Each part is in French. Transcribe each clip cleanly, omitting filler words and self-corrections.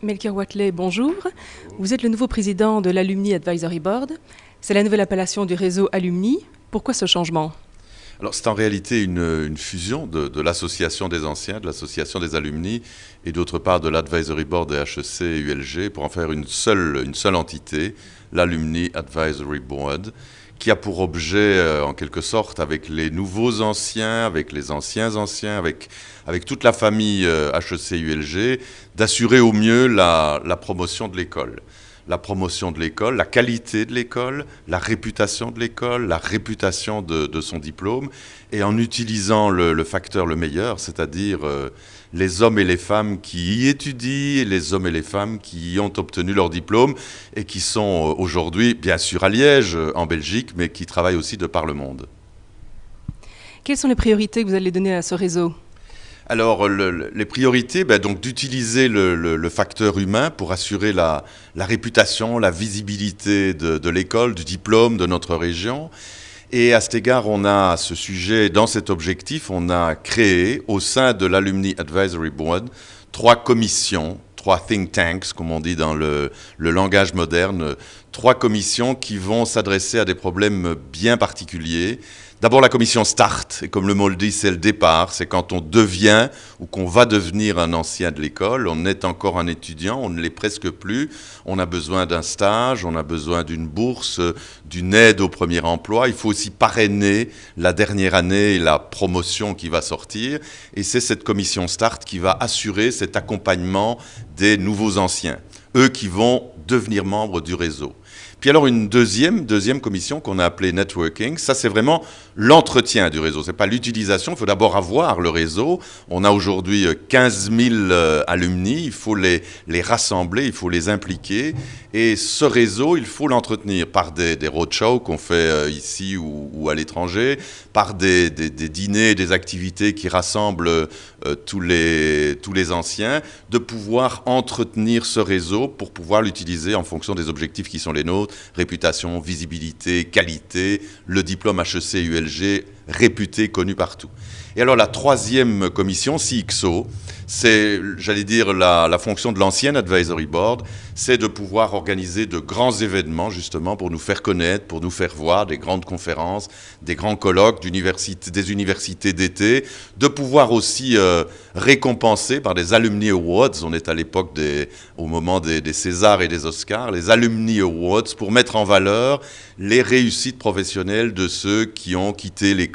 Melchior Watley, bonjour. Vous êtes le nouveau président de l'Alumni Advisory Board. C'est la nouvelle appellation du réseau Alumni. Pourquoi ce changement? Alors c'est en réalité une fusion de l'association des anciens, de l'association des alumni et d'autre part de l'Advisory Board des HEC et ULG pour en faire une seule entité, l'Alumni Advisory Board, qui a pour objet, en quelque sorte, avec les nouveaux anciens, avec les anciens anciens, avec toute la famille HEC ULG, d'assurer au mieux la promotion de l'école. La promotion de l'école, la qualité de l'école, la réputation de l'école, la réputation de son diplôme, et en utilisant le facteur le meilleur, c'est-à-dire les hommes et les femmes qui y étudient, et les hommes et les femmes qui y ont obtenu leur diplôme, et qui sont aujourd'hui, bien sûr, à Liège, en Belgique, mais qui travaillent aussi de par le monde. Quelles sont les priorités que vous allez donner à ce réseau? Alors, les priorités, donc d'utiliser le facteur humain pour assurer la réputation, la visibilité de l'école, du diplôme de notre région. Et à cet égard, on a à ce sujet, dans cet objectif, on a créé au sein de l'Alumni Advisory Board 3 commissions, 3 think tanks, comme on dit dans le langage moderne, 3 commissions qui vont s'adresser à des problèmes bien particuliers. D'abord la commission START, et comme le mot le dit, c'est le départ, c'est quand on devient ou qu'on va devenir un ancien de l'école, on est encore un étudiant, on ne l'est presque plus, on a besoin d'un stage, on a besoin d'une bourse, d'une aide au premier emploi, il faut aussi parrainer la dernière année et la promotion qui va sortir, et c'est cette commission START qui va assurer cet accompagnement des nouveaux anciens, eux qui vont devenir membres du réseau. Puis alors une deuxième commission qu'on a appelée networking, ça c'est vraiment l'entretien du réseau, c'est pas l'utilisation, il faut d'abord avoir le réseau. On a aujourd'hui 15 000 alumni, il faut les rassembler, il faut les impliquer, et ce réseau, il faut l'entretenir par des roadshows qu'on fait ici ou à l'étranger, par des dîners, des activités qui rassemblent tous les anciens, de pouvoir entretenir ce réseau pour pouvoir l'utiliser en fonction des objectifs qui sont les nôtres, réputation, visibilité, qualité, le diplôme HEC ULG réputé, connu partout. Et alors la troisième commission, CXO, c'est, j'allais dire, la fonction de l'ancienne Advisory Board, c'est de pouvoir organiser de grands événements justement pour nous faire connaître, pour nous faire voir, des grandes conférences, des grands colloques des universités d'été, de pouvoir aussi récompenser par des Alumni Awards, on est à l'époque au moment des Césars et des Oscars, les Alumni Awards pour mettre en valeur les réussites professionnelles de ceux qui ont quitté l'école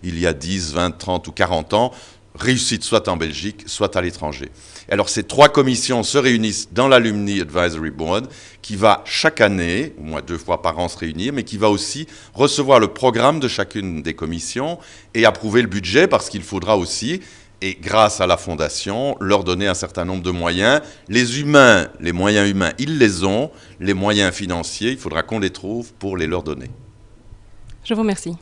il y a 10, 20, 30 ou 40 ans, réussite soit en Belgique, soit à l'étranger. Alors ces 3 commissions se réunissent dans l'Alumni Advisory Board qui va chaque année, au moins 2 fois par an se réunir, mais qui va aussi recevoir le programme de chacune des commissions et approuver le budget parce qu'il faudra aussi, et grâce à la fondation, leur donner un certain nombre de moyens. Les humains, les moyens humains, ils les ont, les moyens financiers, il faudra qu'on les trouve pour les leur donner. Je vous remercie.